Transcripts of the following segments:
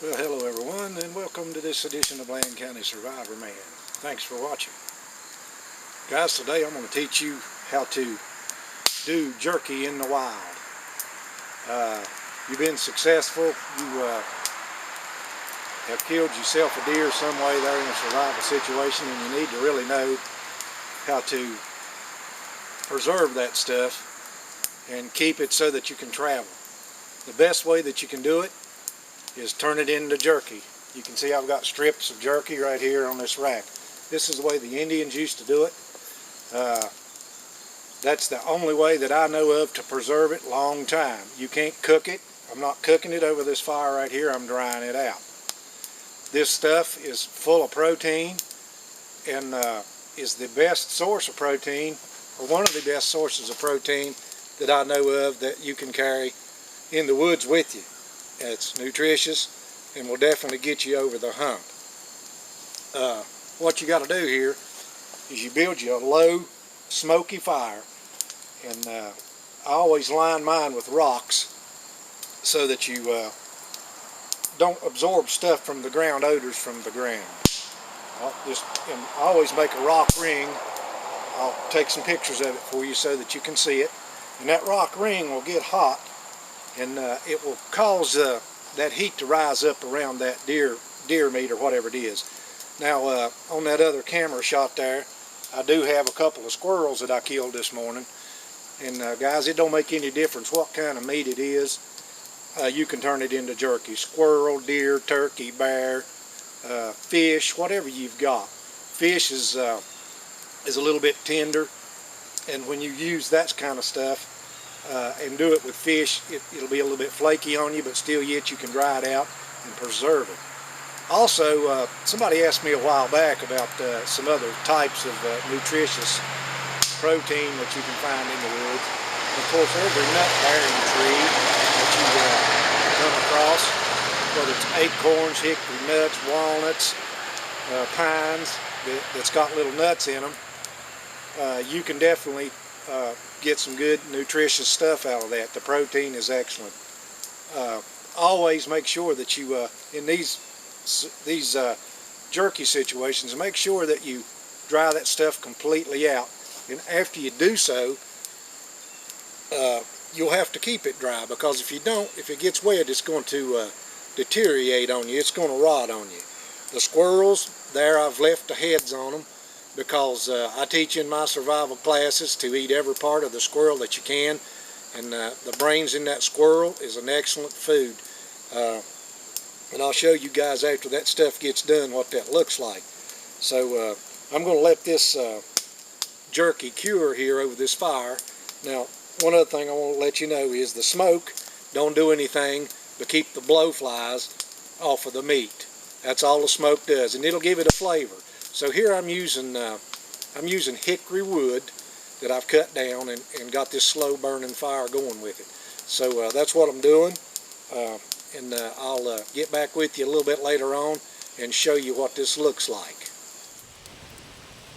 Well, hello everyone, and welcome to this edition of Bland County Survivor Man. Thanks for watching. Guys, today I'm going to teach you how to do jerky in the wild. You've been successful. You have killed yourself a deer some way there in a survival situation, and you need to really know how to preserve that stuff and keep it so that you can travel. The best way that you can do it is turn it into jerky. You can see I've got strips of jerky right here on this rack. This is the way the Indians used to do it. That's the only way that I know of to preserve it long time. You can't cook it. I'm not cooking it over this fire right here. I'm drying it out. This stuff is full of protein and is the best source of protein, or one of the best sources of protein that I know of that you can carry in the woods with you. It's nutritious and will definitely get you over the hump. What you got to do here is you build you a low smoky fire, and I always line mine with rocks so that you don't absorb stuff from the ground, odors from the ground. I always make a rock ring. I'll take some pictures of it for you so that you can see it, and that rock ring will get hot, and it will cause that heat to rise up around that deer meat or whatever it is. Now on that other camera shot there, I do have a couple of squirrels that I killed this morning, and guys, it don't make any difference what kind of meat it is. You can turn it into jerky. Squirrel, deer, turkey, bear, fish, whatever you've got. Fish is a little bit tender, and when you use that kind of stuff and do it with fish, it'll be a little bit flaky on you, but still yet you can dry it out and preserve it. Also, somebody asked me a while back about some other types of nutritious protein that you can find in the woods. And of course, every nut-bearing tree that you come across, whether it's acorns, hickory nuts, walnuts, pines that's got little nuts in them, you can definitely get some good nutritious stuff out of that. The protein is excellent. Always make sure that you in these jerky situations, make sure that you dry that stuff completely out, and after you do so, you'll have to keep it dry, because if you don't, if it gets wet, it's going to deteriorate on you. It's going to rot on you. The squirrels there, I've left the heads on them, because I teach in my survival classes to eat every part of the squirrel that you can, and the brains in that squirrel is an excellent food. And I'll show you guys after that stuff gets done what that looks like. So I'm going to let this jerky cure here over this fire. Now, one other thing I want to let you know is the smoke, don't do anything but keep the blowflies off of the meat. That's all the smoke does, and it'll give it a flavor. So here I'm using hickory wood that I've cut down and got this slow burning fire going with it. So that's what I'm doing, and I'll get back with you a little bit later on and show you what this looks like.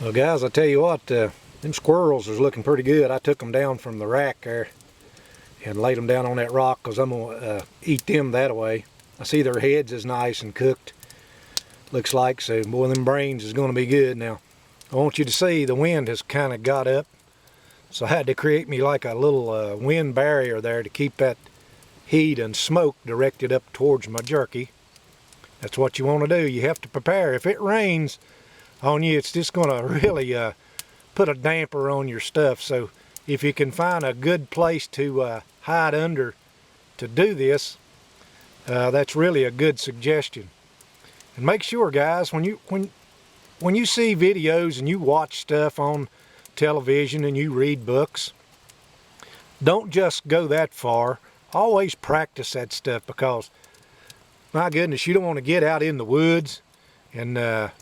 Well guys, I tell you what, them squirrels is looking pretty good. I took them down from the rack there and laid them down on that rock, because I'm going to eat them that way. I see their heads is nice and cooked, looks like, so boy, them brains is going to be good. Now I want you to see the wind has kind of got up, so I had to create me like a little wind barrier there to keep that heat and smoke directed up towards my jerky. That's what you want to do. You have to prepare. If it rains on you, it's just going to really put a damper on your stuff. So if you can find a good place to hide under to do this, that's really a good suggestion. And make sure, guys, when you see videos and you watch stuff on television and you read books, don't just go that far. Always practice that stuff, because my goodness, you don't want to get out in the woods and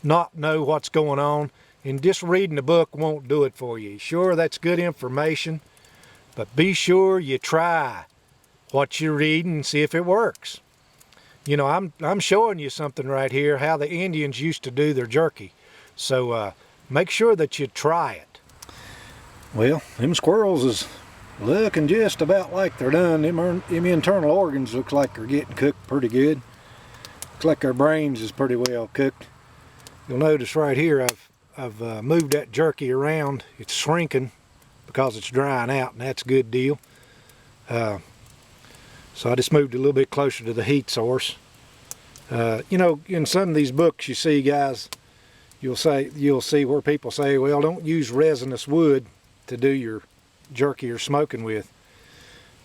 not know what's going on, and just reading the book won't do it for you. Sure, that's good information, but be sure you try what you're reading and see if it works. You know, I'm showing you something right here, how the Indians used to do their jerky. So make sure that you try it. Well, them squirrels is looking just about like they're done. Them internal organs looks like they're getting cooked pretty good. Looks like our brains is pretty well cooked. You'll notice right here I've moved that jerky around. It's shrinking because it's drying out, and that's a good deal. So I just moved a little bit closer to the heat source. You know, in some of these books you see, guys, you'll see where people say, well, don't use resinous wood to do your jerky or smoking with.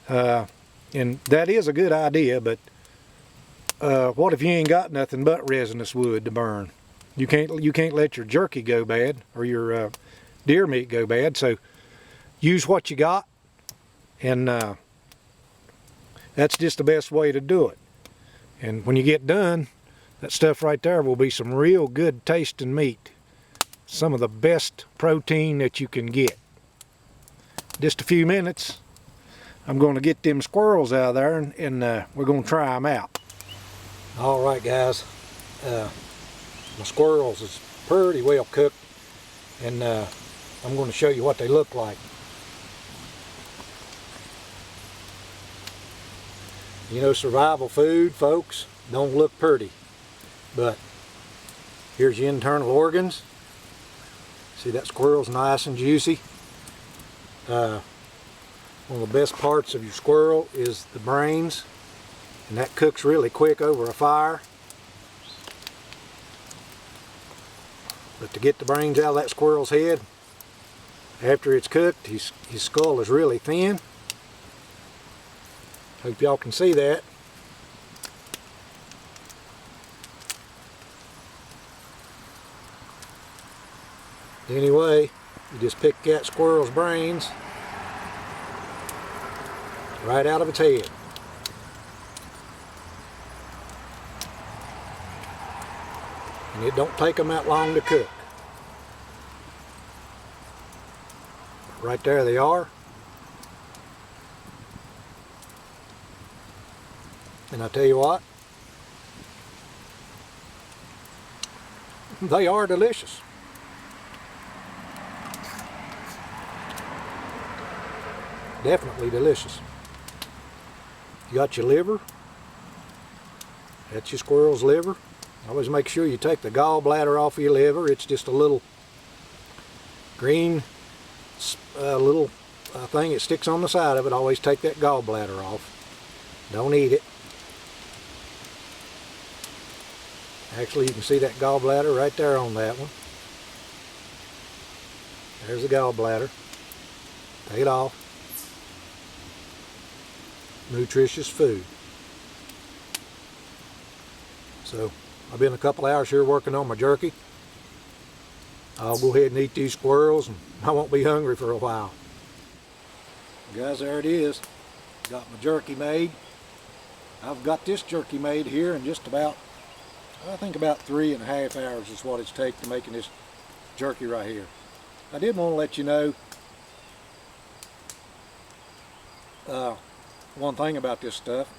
And that is a good idea, but what if you ain't got nothing but resinous wood to burn? You can't let your jerky go bad, or your deer meat go bad. So use what you got, and that's just the best way to do it. And when you get done, that stuff right there will be some real good tasting meat. Some of the best protein that you can get. Just a few minutes, I'm going to get them squirrels out of there, and we're going to try them out. All right, guys. My squirrels is pretty well cooked, and I'm going to show you what they look like. You know, survival food, folks, don't look pretty, but here's your internal organs. See, that squirrel's nice and juicy. One of the best parts of your squirrel is the brains, and that cooks really quick over a fire. But to get the brains out of that squirrel's head, after it's cooked, his skull is really thin. Hope y'all can see that. Anyway, you just pick that squirrel's brains right out of its head. And it don't take them that long to cook. Right there they are. And I tell you what, they are delicious. Definitely delicious. You got your liver. That's your squirrel's liver. Always make sure you take the gallbladder off of your liver. It's just a little green thing that sticks on the side of it. Always take that gallbladder off. Don't eat it. Actually, you can see that gallbladder right there on that one. There's the gallbladder. Take it off. Nutritious food. So, I've been a couple hours here working on my jerky. I'll go ahead and eat these squirrels, and I won't be hungry for a while. Guys, there it is. Got my jerky made. I've got this jerky made here in just about, I think about 3.5 hours is what it's taken to making this jerky right here. I did want to let you know one thing about this stuff.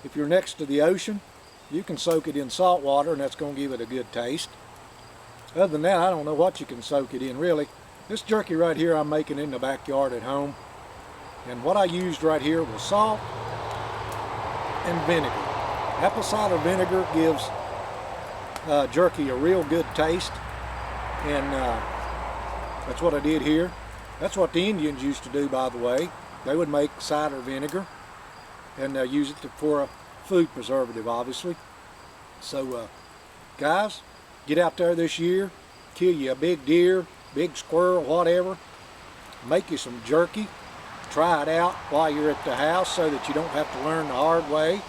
If you're next to the ocean, you can soak it in salt water, and that's going to give it a good taste. Other than that, I don't know what you can soak it in, really. This jerky right here I'm making in the backyard at home. And what I used right here was salt and vinegar. Apple cider vinegar gives jerky a real good taste. And that's what I did here. That's what the Indians used to do, by the way. They would make cider vinegar and use it for a food preservative, obviously. So guys, get out there this year, kill you a big deer, big squirrel, whatever. Make you some jerky. Try it out while you're at the house so that you don't have to learn the hard way,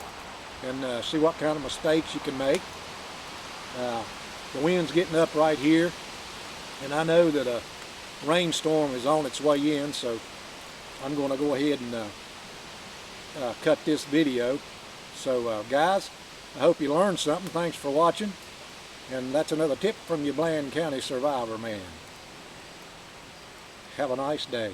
and see what kind of mistakes you can make. The wind's getting up right here, and I know that a rainstorm is on its way in, so I'm going to go ahead and cut this video. So guys, I hope you learned something. Thanks for watching, and that's another tip from your Bland County Survivor Man. Have a nice day.